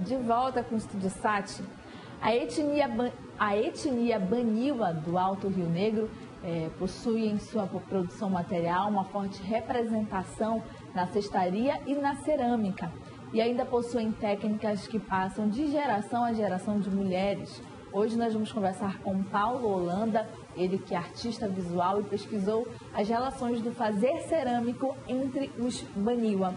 de volta com o Estúdio Sati. A etnia Baniwa do Alto Rio Negro possui em sua produção material uma forte representação na cestaria e na cerâmica. E ainda possuem técnicas que passam de geração a geração de mulheres. Hoje nós vamos conversar com Paulo Holanda, ele que é artista visual e pesquisou as relações do fazer cerâmico entre os Baniwa.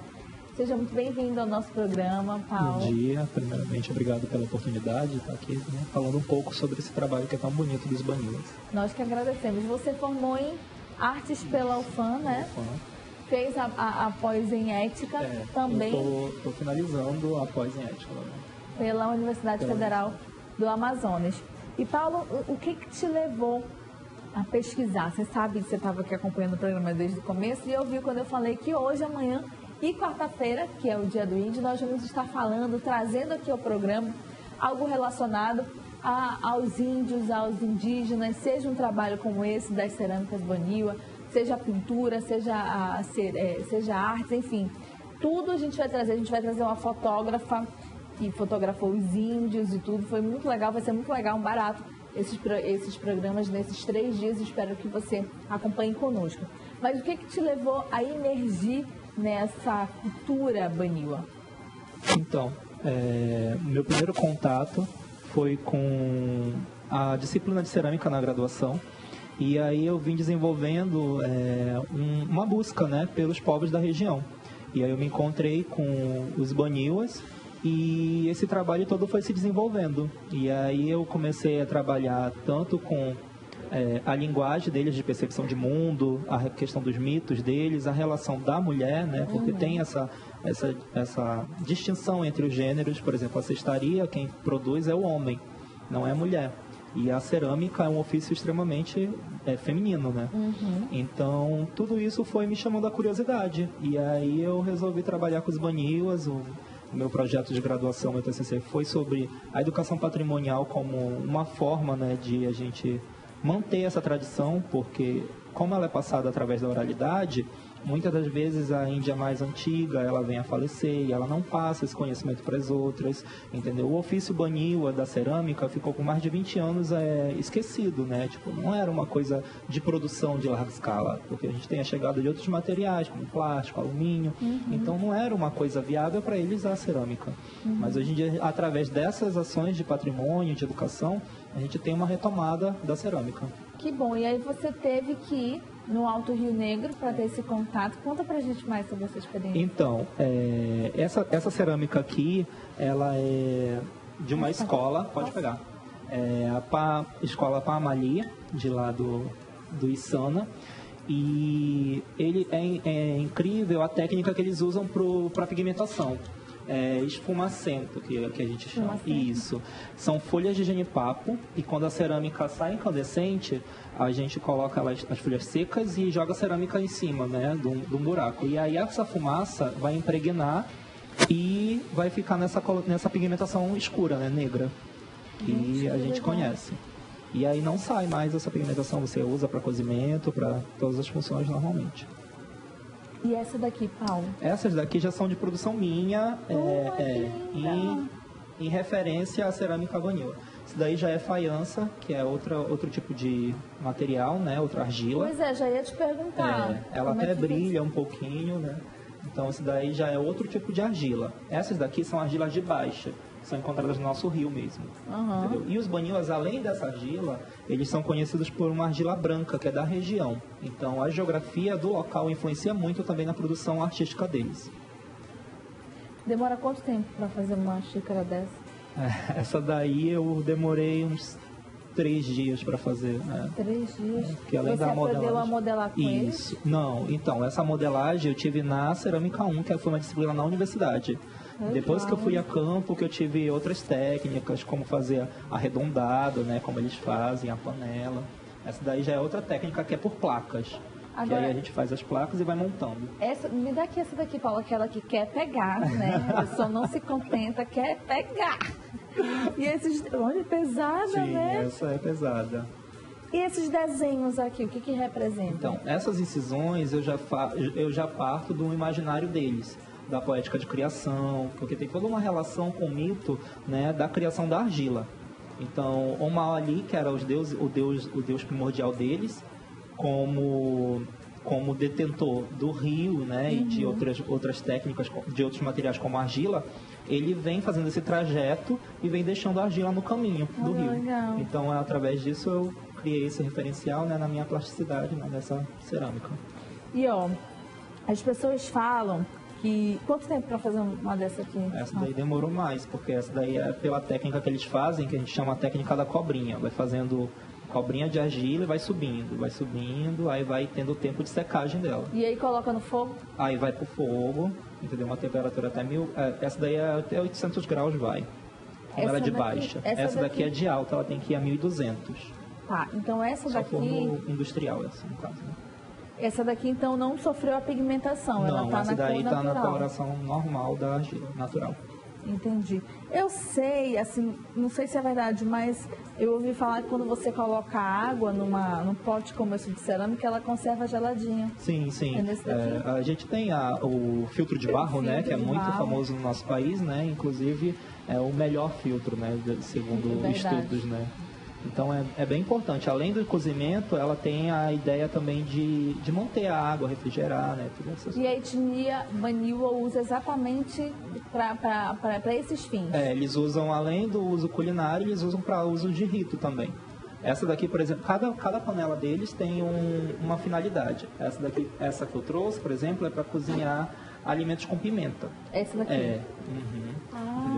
Seja muito bem-vindo ao nosso programa, Paulo. Bom dia. Primeiramente, obrigado pela oportunidade de estar aqui, né, falando um pouco sobre esse trabalho que é tão bonito dos Baniwas. Nós que agradecemos. Você formou em Artes pela UFAM, né? UFAM. Fez a pós em Ética também. Estou finalizando a pós em Ética. Né? Pela Universidade Federal do Amazonas. E, Paulo, o que te levou a pesquisar? Você sabe que você estava aqui acompanhando o programa desde o começo e eu vi quando eu falei que hoje, amanhã e quarta-feira, que é o Dia do Índio, nós vamos estar falando, trazendo aqui ao programa algo relacionado aos índios, aos indígenas, seja um trabalho como esse das cerâmicas Baniwa, seja a pintura, seja artes, enfim. Tudo a gente vai trazer uma fotógrafa que fotografou os índios e tudo. Foi muito legal, vai ser muito legal, um barato esses programas nesses 3 dias. Espero que você acompanhe conosco. Mas o que te levou a emergir nessa cultura Baniwa? Então, meu primeiro contato foi com a disciplina de cerâmica na graduação. E aí eu vim desenvolvendo uma busca, né, pelos povos da região. E aí eu me encontrei com os Baniwas e esse trabalho todo foi se desenvolvendo. E aí eu comecei a trabalhar tanto com a linguagem deles de percepção de mundo, a questão dos mitos deles, a relação da mulher, né, porque tem essa distinção entre os gêneros. Por exemplo, a cestaria, quem produz é o homem, não é a mulher. E a cerâmica é um ofício extremamente feminino, né? Então, tudo isso foi me chamando a curiosidade. E aí eu resolvi trabalhar com os Baniwas. O meu projeto de graduação, meu TCC, foi sobre a educação patrimonial como uma forma, né, de a gente manter essa tradição, porque como ela é passada através da oralidade, muitas das vezes a Índia mais antiga, ela vem a falecer e ela não passa esse conhecimento para as outras, entendeu? O ofício Baniwa da cerâmica ficou com mais de 20 anos esquecido, né? Tipo, não era uma coisa de produção de larga escala, porque a gente tem a chegada de outros materiais, como plástico, alumínio, então não era uma coisa viável para eles a cerâmica. Mas hoje em dia, através dessas ações de patrimônio, de educação, a gente tem uma retomada da cerâmica. Que bom. E aí você teve que ir no Alto Rio Negro para ter esse contato. Conta pra gente mais sobre essa experiência. Então, essa cerâmica aqui, ela é de uma escola, pode pegar, a escola Pamali, de lá do Içana, e ele é incrível a técnica que eles usam para pigmentação. Esfumacento, que a gente chama. Isso. São folhas de genipapo e quando a cerâmica sai incandescente, a gente coloca as folhas secas e joga a cerâmica em cima, né, de um buraco. E aí essa fumaça vai impregnar e vai ficar nessa pigmentação escura, né, negra, que a gente conhece. E aí não sai mais essa pigmentação, você usa para cozimento, para todas as funções normalmente. E essa daqui, Paulo? Essas daqui já são de produção minha, em referência à cerâmica Baniwa. Isso daí já é faiança, que é outro tipo de material, né? Outra argila. Pois já ia te perguntar. Ela até brilha um pouquinho, né? Então, isso daí já é outro tipo de argila. Essas daqui são argilas de baixa, são encontradas no nosso rio mesmo. Entendeu? E os Baniwas, além dessa argila, eles são conhecidos por uma argila branca, que é da região. Então, a geografia do local influencia muito também na produção artística deles. Demora quanto tempo para fazer uma xícara dessa? Essa daí eu demorei uns 3 dias para fazer. Né? 3 dias? Que além Você da aprendeu a modelar com isso? Não, então, essa modelagem eu tive na Cerâmica 1, que foi uma disciplina na universidade. Depois que eu fui a campo, que eu tive outras técnicas, como fazer arredondado, né, como eles fazem, a panela. Essa daí já é outra técnica que é por placas. Agora, que aí a gente faz as placas e vai montando. Me dá aqui essa daqui, Paulo, aquela que quer pegar, né? A pessoa não se contenta, quer pegar. E esses... Olha, pesada, Sim, né? Sim, essa é pesada. E esses desenhos aqui, o que representam? Então, essas incisões eu já parto do imaginário deles. da poética de criação, porque tem toda uma relação com o mito, né, da criação da argila. Então, Omar Ali, que era o deus primordial deles, como detentor do rio, né, e de outras técnicas, de outros materiais como a argila, ele vem fazendo esse trajeto e vem deixando a argila no caminho do rio. Legal. Então, através disso, eu criei esse referencial, né, na minha plasticidade, né, nessa cerâmica. E, ó, as pessoas falam que... Quanto tempo para fazer uma dessa aqui? Essa daí demorou mais, porque essa daí é pela técnica que eles fazem, que a gente chama a técnica da cobrinha. Vai fazendo cobrinha de argila e vai subindo, aí vai tendo o tempo de secagem dela. E aí coloca no fogo? Aí vai pro fogo, entendeu? Uma temperatura até 1000... essa daí é até 800 graus vai. Como ela é de baixa. Essa daqui é de alta, ela tem que ir a 1200. Tá, então essa Só daqui... forno industrial, assim, no caso, né? Essa daqui, então, não sofreu a pigmentação, ela Não, tá essa na daí cor tá na natural. coloração normal da argila, natural. Entendi. Eu sei, assim, não sei se é verdade, mas eu ouvi falar que quando você coloca água num pote como esse de cerâmica, ela conserva geladinha. Sim, sim. É nesse daqui? A gente tem o filtro de barro, né, que é muito famoso no nosso país, né, inclusive é o melhor filtro, né, segundo estudos, né. Então é bem importante. Além do cozimento, ela tem a ideia também de manter a água, refrigerar, né, tudo essas E a etnia Baniwa usa exatamente para esses fins. Eles usam, além do uso culinário, eles usam para uso de rito também. Essa daqui, por exemplo, cada panela deles tem uma finalidade. Essa que eu trouxe, por exemplo, é para cozinhar alimentos com pimenta. Essa daqui? Entendeu?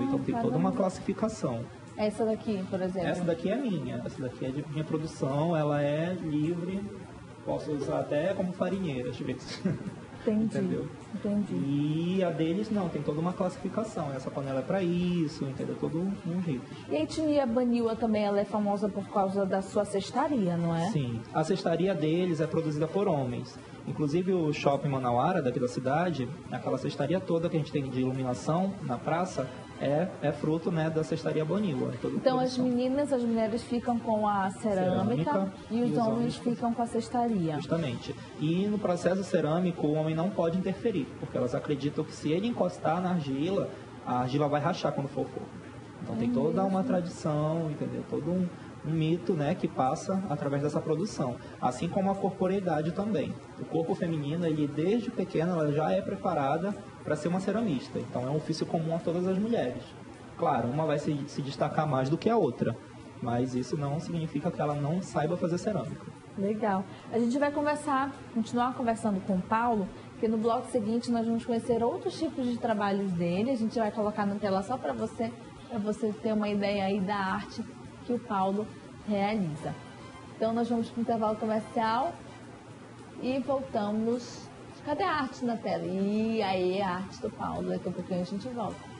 Então tem toda uma classificação. Essa daqui, por exemplo? Essa daqui é minha. Essa daqui é de minha produção, ela é livre. Posso usar até como farinheira, às vezes. Entendi. Entendeu? Entendi. E a deles não, tem toda uma classificação. Essa panela é para isso, entendeu? Todo um jeito. E a etnia Baniwa também, ela é famosa por causa da sua cestaria, não é? Sim. A cestaria deles é produzida por homens. Inclusive o shopping Manauara, daqui da cidade, aquela cestaria toda que a gente tem de iluminação na praça, é fruto, né, da cestaria Baniwa. Então as mulheres ficam com a cerâmica e os homens ficam com a cestaria. Justamente. E no processo cerâmico o homem não pode interferir, porque elas acreditam que se ele encostar na argila, a argila vai rachar quando for fogo. Então tem toda uma tradição, entendeu? Todo um mito, né, que passa através dessa produção. Assim como a corporeidade também. O corpo feminino, ele desde pequena, ela já é preparada para ser uma ceramista. Então é um ofício comum a todas as mulheres. Claro, uma vai se destacar mais do que a outra, mas isso não significa que ela não saiba fazer cerâmica. Legal. A gente vai continuar conversando com o Paulo, que no bloco seguinte nós vamos conhecer outros tipos de trabalhos dele. A gente vai colocar na tela só para você ter uma ideia aí da arte que o Paulo realiza. Então nós vamos para o intervalo comercial e voltamos. Cadê a arte na tela? E aí a arte do Paulo, daqui a pouquinho a gente volta.